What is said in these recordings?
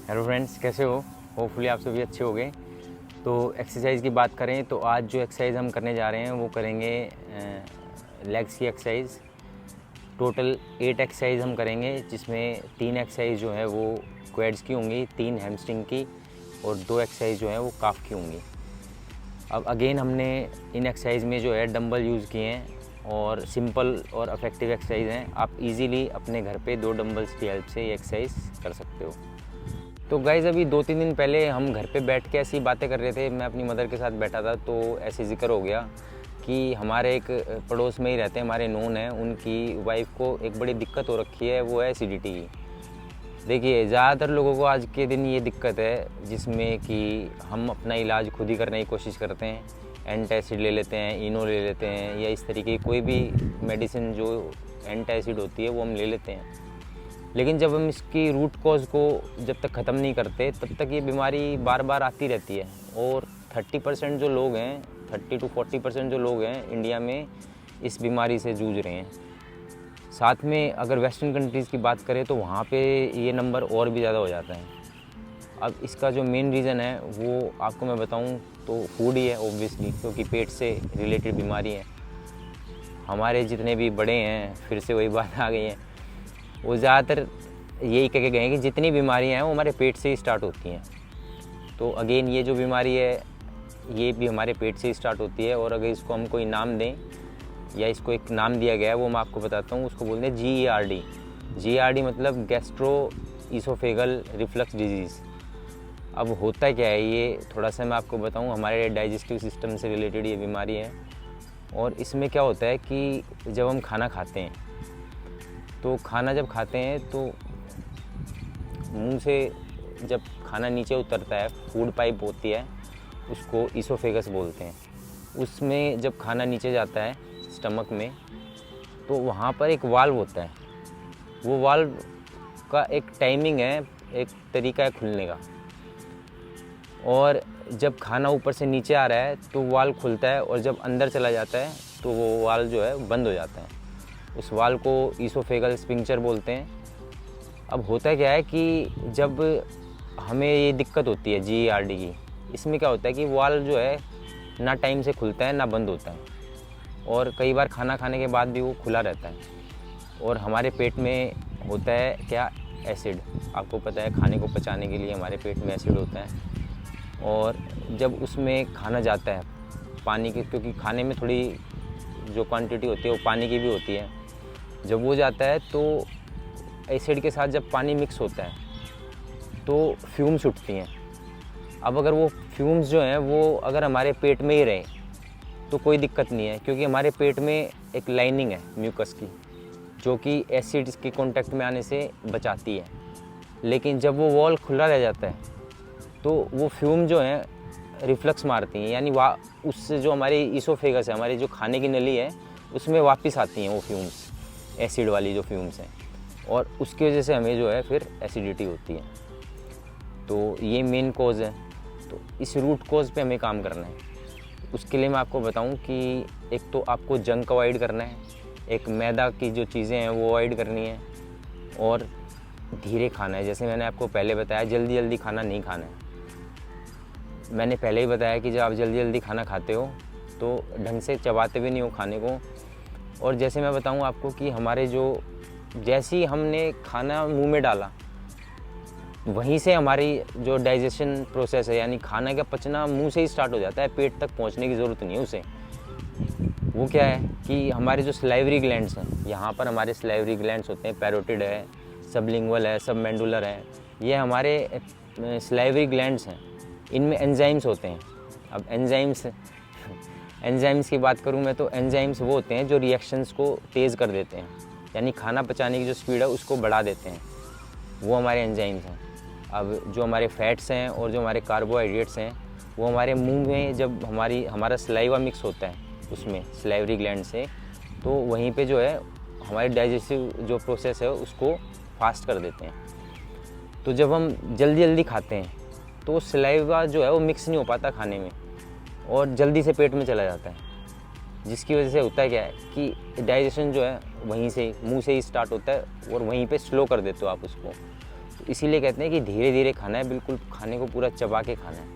Hello friends, कैसे हो? Hopefully आप सभी अच्छे होंगे। तो एक्सरसाइज की बात करें तो आज जो एक्सरसाइज हम करने जा रहे हैं वो करेंगे लेग्स की एक्सरसाइज। टोटल 8 एक्सरसाइज हम करेंगे, जिसमें 3 एक्सरसाइज जो है वो क्वेड्स की होंगी, 3 हैमस्ट्रिंग की और 2 एक्सरसाइज जो है वो काफ की होंगी। अब अगेन हमने इन एक्सरसाइज में जो है डंबल यूज़ किए हैं और सिंपल और इफेक्टिव एक्सरसाइज हैं। आप इजीली अपने घर पे 2 डंबल्स की हेल्प से ये एक्सरसाइज कर सकते हो। तो गाइज़, अभी 2-3 दिन पहले हम घर पे बैठ के ऐसी बातें कर रहे थे। मैं अपनी मदर के साथ बैठा था तो ऐसे ज़िक्र हो गया कि हमारे एक पड़ोस में ही रहते हैं, हमारे नोन हैं, उनकी वाइफ को एक बड़ी दिक्कत हो रखी है, वो है एसिडिटी की। देखिए, ज़्यादातर लोगों को आज के दिन ये दिक्कत है, जिसमें कि हम अपना इलाज खुद ही करने की कोशिश करते हैं। एंटासिड ले लेते हैं, इनो ले लेते हैं, या इस तरीके की कोई भी मेडिसिन जो एंटासिड होती है वो हम ले लेते हैं। लेकिन जब हम इसकी रूट कॉज को जब तक ख़त्म नहीं करते तब तक ये बीमारी बार बार आती रहती है। और 30% जो लोग हैं, 30 to 40% जो लोग हैं इंडिया में इस बीमारी से जूझ रहे हैं। साथ में अगर वेस्टर्न कंट्रीज़ की बात करें तो वहाँ पे ये नंबर और भी ज़्यादा हो जाता है। अब इसका जो मेन रीज़न है वो आपको मैं बताऊँ तो फूड ही है ऑब्वियसली, क्योंकि पेट से रिलेटेड बीमारी है। हमारे जितने भी बड़े हैं, फिर से वही बात आ गई है, वो ज़्यादातर यही कह के गए हैं कि जितनी बीमारियां हैं वो हमारे पेट से ही स्टार्ट होती हैं। तो अगेन ये जो बीमारी है ये भी हमारे पेट से ही स्टार्ट होती है। और अगर इसको हम कोई नाम दें, या इसको एक नाम दिया गया है, वो मैं आपको बताता हूँ। उसको बोलते हैं GERD। GERD मतलब गैस्ट्रो ईसोफेगल रिफ्लक्स डिजीज़। अब होता क्या है, ये थोड़ा सा मैं आपको बताऊँ, हमारे डाइजेस्टिव सिस्टम से रिलेटेड ये बीमारी है। और इसमें क्या होता है कि जब हम खाना खाते हैं तो खाना जब खाते हैं तो मुंह से जब खाना नीचे उतरता है, फूड पाइप होती है, उसको ईसोफेगस बोलते हैं। उसमें जब खाना नीचे जाता है स्टमक में, तो वहाँ पर एक वाल्व होता है। वो वाल्व का एक टाइमिंग है, एक तरीका है खुलने का। और जब खाना ऊपर से नीचे आ रहा है तो वाल्व खुलता है, और जब अंदर चला जाता है तो वो वाल्व जो है बंद हो जाता है। उस वाल्व को ईसोफेगल स्फिंक्टर बोलते हैं। अब होता क्या है कि जब हमें ये दिक्कत होती है GERD की, इसमें क्या होता है कि वाल्व जो है ना टाइम से खुलता है ना बंद होता है, और कई बार खाना खाने के बाद भी वो खुला रहता है। और हमारे पेट में होता है क्या, एसिड। आपको पता है खाने को पचाने के लिए हमारे पेट में एसिड होता है। और जब उसमें खाना जाता है पानी के, क्योंकि खाने में थोड़ी जो क्वांटिटी होती है वो पानी की भी होती है, जब वो जाता है तो एसिड के साथ जब पानी मिक्स होता है तो फ्यूम्स उठती हैं। अब अगर वो फ्यूम्स जो हैं वो अगर हमारे पेट में ही रहे तो कोई दिक्कत नहीं है, क्योंकि हमारे पेट में एक लाइनिंग है म्यूकस की, जो कि एसिड के कांटेक्ट में आने से बचाती है। लेकिन जब वो वॉल खुला रह जाता है तो वो फ्यूम जो हैं रिफ्लक्स मारती हैं, यानी उससे जो हमारी ईसोफेगस है, हमारी जो खाने की नली है, उसमें वापस आती हैं वो फ्यूम्स, एसिड वाली जो फ्यूम्स हैं, और उसकी वजह से हमें जो है फिर एसिडिटी होती है। तो ये मेन कॉज है। तो इस रूट कॉज पे हमें काम करना है। उसके लिए मैं आपको बताऊं कि एक तो आपको जंक अवॉइड करना है, एक मैदा की जो चीज़ें हैं वो अवॉइड करनी है, और धीरे खाना है। जैसे मैंने आपको पहले बताया, जल्दी जल्दी खाना नहीं खाना है। मैंने पहले ही बताया कि जब आप जल्दी जल्दी खाना खाते हो तो ढंग से चबाते भी नहीं हो खाने को। और जैसे मैं बताऊं आपको कि हमारे जो जैसे ही हमने खाना मुंह में डाला, वहीं से हमारी जो डाइजेशन प्रोसेस है, यानी खाना का पचना मुंह से ही स्टार्ट हो जाता है, पेट तक पहुंचने की ज़रूरत नहीं है उसे। वो क्या है कि हमारे जो सलाइवरी ग्लैंड्स हैं, यहाँ पर हमारे सलाइवरी ग्लैंड्स होते हैं, पैरोटिड है, सबलिंगुअल है, सबमेंडुलर है, ये हमारे सलाइवरी ग्लैंड्स हैं। इनमें एंजाइम्स होते हैं। अब एंजाइम्स की बात करूं मैं तो एंजाइम्स वो होते हैं जो रिएक्शंस को तेज़ कर देते हैं, यानी खाना पचाने की जो स्पीड है उसको बढ़ा देते हैं, वो हमारे एंजाइम्स हैं। अब जो हमारे फैट्स हैं और जो हमारे कार्बोहाइड्रेट्स हैं, वो हमारे मुंह में जब हमारा सलाइवा मिक्स होता है उसमें सलाइवरी ग्लैंड से, तो वहीं पे जो है हमारी डाइजेस्टिव जो प्रोसेस है उसको फास्ट कर देते हैं। तो जब हम जल्दी जल्दी खाते हैं तो सलाइवा जो है वो मिक्स नहीं हो पाता खाने में, और जल्दी से पेट में चला जाता है, जिसकी वजह से होता है क्या है कि डाइजेशन जो है वहीं से मुंह से ही स्टार्ट होता है, और वहीं पे स्लो कर देते हो आप उसको। तो इसीलिए कहते हैं कि धीरे धीरे खाना है, बिल्कुल खाने को पूरा चबा के खाना है।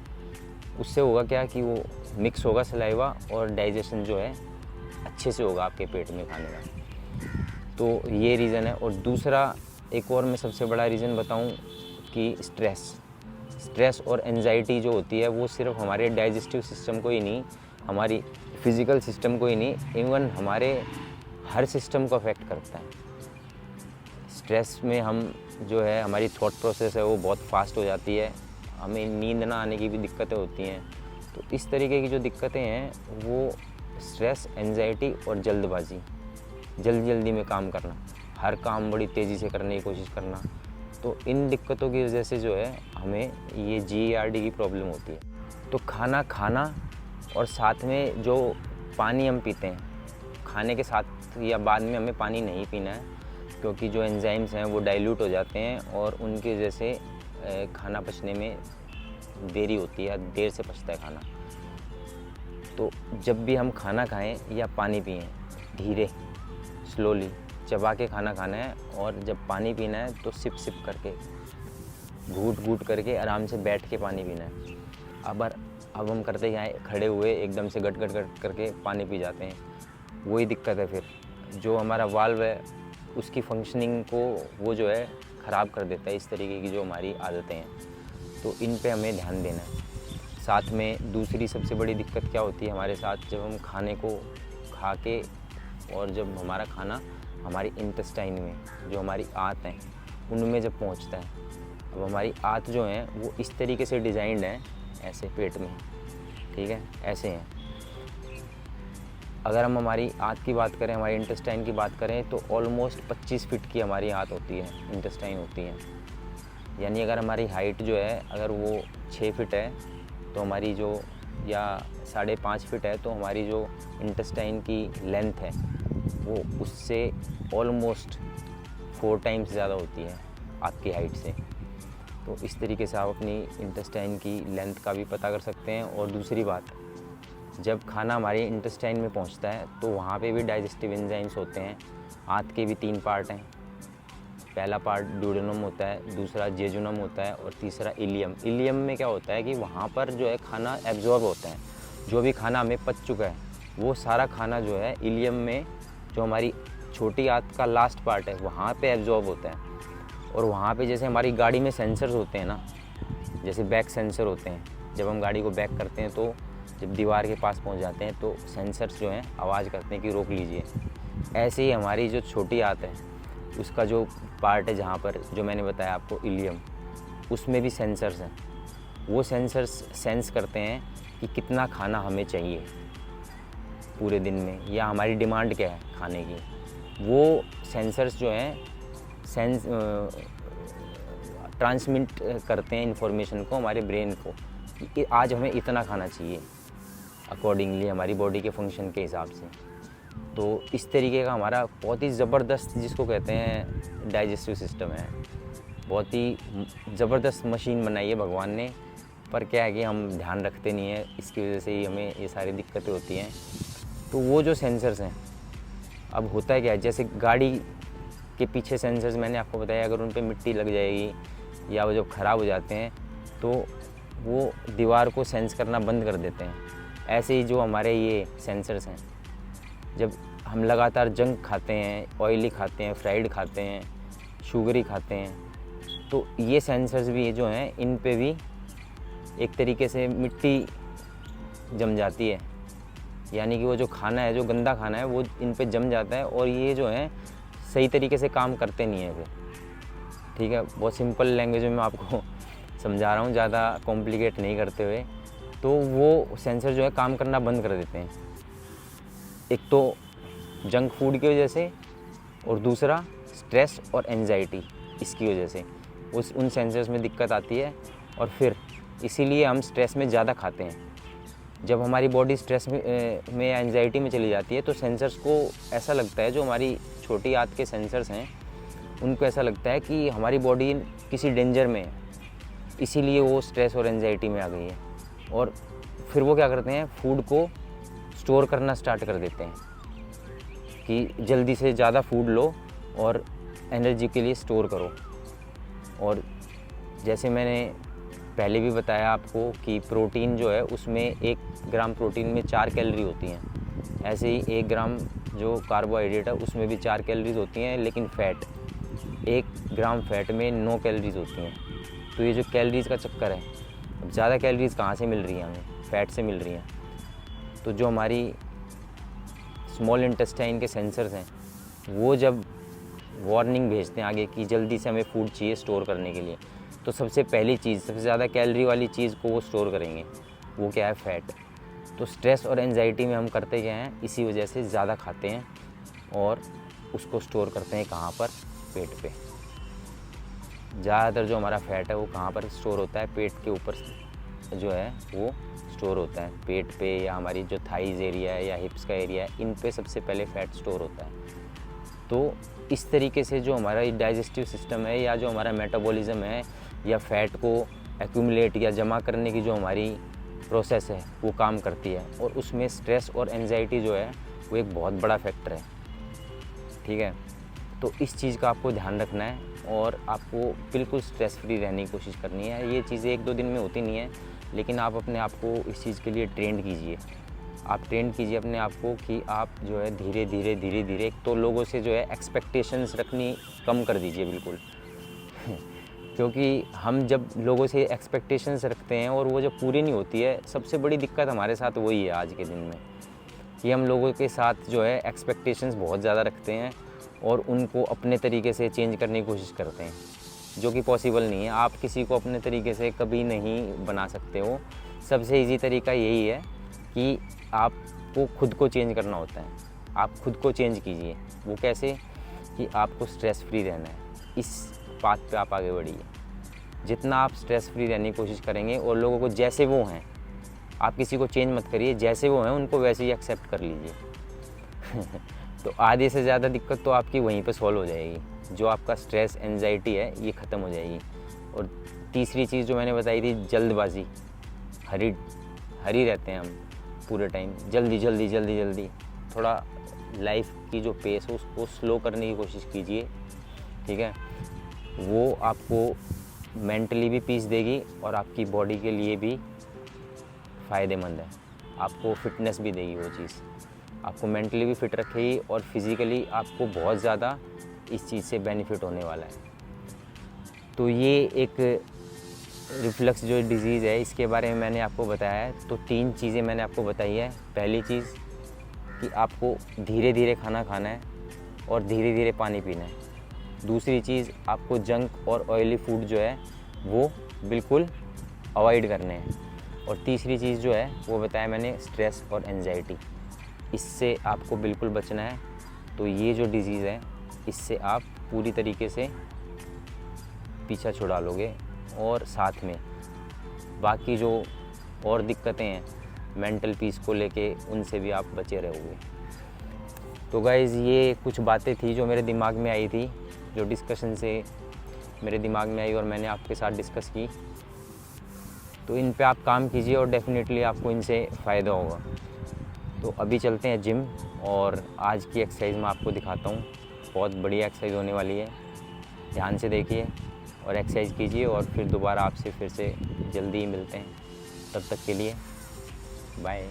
उससे होगा क्या कि वो मिक्स होगा सलाइवा और डाइजेशन जो है अच्छे से होगा आपके पेट में खाने का। तो ये रीज़न है। और दूसरा एक और मैं सबसे बड़ा रीज़न बताऊं कि स्ट्रेस और एंजाइटी जो होती है वो सिर्फ हमारे डाइजेस्टिव सिस्टम को ही नहीं, हमारी फिज़िकल सिस्टम को ही नहीं, इवन हमारे हर सिस्टम को अफेक्ट करता है। स्ट्रेस में हम जो है हमारी थॉट प्रोसेस है वो बहुत फास्ट हो जाती है, हमें नींद ना आने की भी दिक्कतें होती हैं। तो इस तरीके की जो दिक्कतें हैं वो स्ट्रेस, एंजाइटी और जल्दबाजी, जल्दी में काम करना, हर काम बड़ी तेज़ी से करने की कोशिश करना, तो इन दिक्कतों की वजह से जो है हमें ये GERD की प्रॉब्लम होती है। तो खाना और साथ में जो पानी हम पीते हैं, खाने के साथ या बाद में हमें पानी नहीं पीना है, क्योंकि जो एंजाइम्स हैं वो डाइल्यूट हो जाते हैं और उनकी वजह से खाना पचने में देरी होती है, देर से पचता है खाना। तो जब भी हम खाना खाएं या पानी पिएं, धीरे स्लोली चबा के खाना खाना है, और जब पानी पीना है तो सिप करके, घूट करके आराम से बैठ के पानी पीना है। अब हम करते क्या है, खड़े हुए एकदम से गट करके पानी पी जाते हैं। वही दिक्कत है, फिर जो हमारा वाल्व है उसकी फंक्शनिंग को वो जो है ख़राब कर देता है। इस तरीके की जो हमारी आदतें हैं, तो इन पे हमें ध्यान देना है। साथ में दूसरी सबसे बड़ी दिक्कत क्या होती है हमारे साथ, जब हम खाने को खा के और जब हमारा खाना हमारी इंटेस्टाइन में, जो हमारी आंत हैं, उनमें जब पहुंचता है, अब हमारी आंत जो है वो इस तरीके से डिज़ाइंड है, ऐसे पेट में, ठीक है, ऐसे हैं। अगर हम हमारी आंत की बात करें, हमारी इंटेस्टाइन की बात करें, तो ऑलमोस्ट 25 फीट की हमारी आंत होती है, इंटेस्टाइन होती है। यानी अगर हमारी हाइट जो है अगर वो 6 फीट है तो हमारी जो, या 5.5 फीट है, तो हमारी जो इंटेस्टाइन की लेंथ है वो उससे ऑलमोस्ट 4 टाइम्स ज़्यादा होती है आपकी हाइट से। तो इस तरीके से आप अपनी इंटेस्टाइन की लेंथ का भी पता कर सकते हैं। और दूसरी बात, जब खाना हमारे इंटेस्टाइन में पहुंचता है तो वहाँ पे भी डाइजेस्टिव एंजाइम्स होते हैं। आंत के भी 3 पार्ट हैं। पहला पार्ट ड्यूडेनम होता है, दूसरा जेजुनम होता है और तीसरा इलियम। इलियम में क्या होता है कि वहाँ पर जो है खाना एब्जॉर्ब होता है, जो भी खाना हमें पच चुका है वो सारा खाना जो है इलियम में, जो हमारी छोटी आंत का लास्ट पार्ट है, वहाँ पे एब्जॉर्ब होता है। और वहाँ पे जैसे हमारी गाड़ी में सेंसर्स होते हैं ना, जैसे बैक सेंसर होते हैं, जब हम गाड़ी को बैक करते हैं तो जब दीवार के पास पहुँच जाते हैं तो सेंसर्स जो हैं आवाज़ करते हैं कि रोक लीजिए। ऐसे ही हमारी जो छोटी आंत है उसका जो पार्ट है, जहाँ पर जो मैंने बताया आपको इलियम, उसमें भी सेंसर्स हैं। वो सेंसर्स सेंस करते हैं कि कितना खाना हमें चाहिए पूरे दिन में, या हमारी डिमांड क्या है खाने की। वो सेंसर्स जो हैं ट्रांसमिट करते हैं इन्फॉर्मेशन को हमारे ब्रेन को कि आज हमें इतना खाना चाहिए, अकॉर्डिंगली हमारी बॉडी के फंक्शन के हिसाब से। तो इस तरीके का हमारा बहुत ही ज़बरदस्त, जिसको कहते हैं डाइजेस्टिव सिस्टम है, बहुत ही ज़बरदस्त मशीन बनाई है भगवान ने। पर क्या है कि हम ध्यान रखते नहीं हैं, इसकी वजह से ही हमें ये सारी दिक्कतें होती हैं। तो वो जो सेंसर्स हैं, अब होता है क्या है, जैसे गाड़ी के पीछे सेंसर्स मैंने आपको बताया, अगर उन पे मिट्टी लग जाएगी या वो जब ख़राब हो जाते हैं तो वो दीवार को सेंस करना बंद कर देते हैं। ऐसे ही जो हमारे ये सेंसर्स हैं, जब हम लगातार जंक खाते हैं, ऑयली खाते हैं, फ्राइड खाते हैं, शुगरी खाते हैं, तो ये सेंसर्स भी जो हैं इन पे भी एक तरीके से मिट्टी जम जाती है। यानी कि वो जो खाना है, जो गंदा खाना है, वो इन पे जम जाता है और ये जो है सही तरीके से काम करते नहीं है फिर। ठीक है, बहुत सिंपल लैंग्वेज में मैं आपको समझा रहा हूँ, ज़्यादा कॉम्प्लिकेट नहीं करते हुए। तो वो सेंसर जो है काम करना बंद कर देते हैं, एक तो जंक फूड की वजह से, और दूसरा स्ट्रेस और एंजाइटी, इसकी वजह से उन सेंसर्स में दिक्कत आती है। और फिर इसीलिए हम स्ट्रेस में ज़्यादा खाते हैं। जब हमारी बॉडी स्ट्रेस में या एंजाइटी में चली जाती है तो सेंसर्स को ऐसा लगता है, जो हमारी छोटी आंत के सेंसर्स हैं उनको ऐसा लगता है कि हमारी बॉडी किसी डेंजर में है, इसीलिए वो स्ट्रेस और एंजाइटी में आ गई है। और फिर वो क्या करते हैं, फूड को स्टोर करना स्टार्ट कर देते हैं कि जल्दी से ज़्यादा फूड लो और एनर्जी के लिए स्टोर करो। और जैसे मैंने पहले भी बताया आपको कि प्रोटीन जो है उसमें 1 ग्राम प्रोटीन में 4 कैलोरी होती हैं, ऐसे ही 1 ग्राम जो कार्बोहाइड्रेट है उसमें भी 4 कैलोरीज होती हैं, लेकिन फ़ैट 1 ग्राम फ़ैट में 9 कैलोरीज होती हैं। तो ये जो कैलोरीज़ का चक्कर है, अब ज़्यादा कैलोरीज़ कहाँ से मिल रही हैं हमें? फ़ैट से मिल रही हैं। तो जो हमारी स्मॉल इंटेस्टाइन के सेंसर्स हैं वो जब वार्निंग भेजते हैं आगे कि जल्दी से हमें फूड चाहिए स्टोर करने के लिए, तो सबसे पहली चीज़, सबसे ज़्यादा कैलोरी वाली चीज़ को वो स्टोर करेंगे, वो क्या है? फ़ैट। तो स्ट्रेस और एंजाइटी में हम करते क्या हैं? इसी वजह से ज़्यादा खाते हैं और उसको स्टोर करते हैं कहाँ पर? पेट पे। ज़्यादातर जो हमारा फ़ैट है वो कहाँ पर स्टोर होता है? पेट के ऊपर जो है वो स्टोर होता है, पेट पे, या हमारी जो थाइज़ एरिया है या हिप्स का एरिया है, इन पे सबसे पहले फ़ैट स्टोर होता है। तो इस तरीके से जो हमारा डाइजेस्टिव सिस्टम है या जो हमारा मेटाबॉलिज़्म है या फ़ैट को एक्यूमुलेट या जमा करने की जो हमारी प्रोसेस है वो काम करती है, और उसमें स्ट्रेस और एंजाइटी जो है वो एक बहुत बड़ा फैक्टर है। ठीक है, तो इस चीज़ का आपको ध्यान रखना है और आपको बिल्कुल स्ट्रेस फ्री रहने की कोशिश करनी है। ये चीज़ें 1-2 दिन में होती नहीं है, लेकिन आप अपने आप को इस चीज़ के लिए ट्रेंड कीजिए। आप ट्रेंड कीजिए अपने आप को कि आप जो है धीरे धीरे एक तो लोगों से जो है एक्सपेक्टेशंस रखनी कम कर दीजिए बिल्कुल। क्योंकि हम जब लोगों से एक्सपेक्टेशंस रखते हैं और वो जब पूरी नहीं होती है, सबसे बड़ी दिक्कत हमारे साथ वही है आज के दिन में, कि हम लोगों के साथ जो है एक्सपेक्टेशंस बहुत ज़्यादा रखते हैं और उनको अपने तरीके से चेंज करने की कोशिश करते हैं, जो कि पॉसिबल नहीं है। आप किसी को अपने तरीके से कभी नहीं बना सकते हो। सबसे ईजी तरीका यही है कि आपको खुद को चेंज करना होता है। आप खुद को चेंज कीजिए। वो कैसे? कि आपको स्ट्रेस फ्री रहना है। इस पाथ पे आप आगे बढ़िए। जितना आप स्ट्रेस फ्री रहने की कोशिश करेंगे और लोगों को जैसे वो हैं, आप किसी को चेंज मत करिए, जैसे वो हैं उनको वैसे ही एक्सेप्ट कर लीजिए। तो आधे से ज़्यादा दिक्कत तो आपकी वहीं पे सॉल्व हो जाएगी। जो आपका स्ट्रेस एंजाइटी है ये ख़त्म हो जाएगी। और तीसरी चीज़ जो मैंने बताई थी, जल्दबाजी, हरी रहते हैं हम पूरे टाइम, जल्दी। थोड़ा लाइफ की जो पेस है उसको स्लो करने की कोशिश कीजिए। ठीक है, वो आपको मेंटली भी पीस देगी और आपकी बॉडी के लिए भी फ़ायदेमंद है। आपको फिटनेस भी देगी वो चीज़, आपको मेंटली भी फिट रखेगी और फिज़िकली आपको बहुत ज़्यादा इस चीज़ से बेनिफिट होने वाला है। तो ये एक रिफ्लक्स जो डिज़ीज़ है इसके बारे में मैंने आपको बताया है। तो 3 चीज़ें मैंने आपको बताई है। पहली चीज़ कि आपको धीरे धीरे खाना खाना है और धीरे धीरे पानी पीना है। दूसरी चीज़, आपको जंक और ऑयली फूड जो है वो बिल्कुल अवॉइड करने हैं। और तीसरी चीज़ जो है वो बताया मैंने, स्ट्रेस और एंजाइटी, इससे आपको बिल्कुल बचना है। तो ये जो डिज़ीज़ है इससे आप पूरी तरीके से पीछा छुड़ा लोगे और साथ में बाकी जो और दिक्कतें हैं मेंटल पीस को लेके, उनसे भी आप बचे रहोगे। तो गाइज़ ये कुछ बातें थी जो मेरे दिमाग में आई थी, जो डिस्कशन से मेरे दिमाग में आई और मैंने आपके साथ डिस्कस की। तो इन पे आप काम कीजिए और डेफिनेटली आपको इनसे फ़ायदा होगा। तो अभी चलते हैं जिम और आज की एक्सरसाइज मैं आपको दिखाता हूँ। बहुत बढ़िया एक्सरसाइज होने वाली है, ध्यान से देखिए और एक्सरसाइज कीजिए और फिर दोबारा आपसे फिर से जल्दी ही मिलते हैं। तब तक के लिए बाय।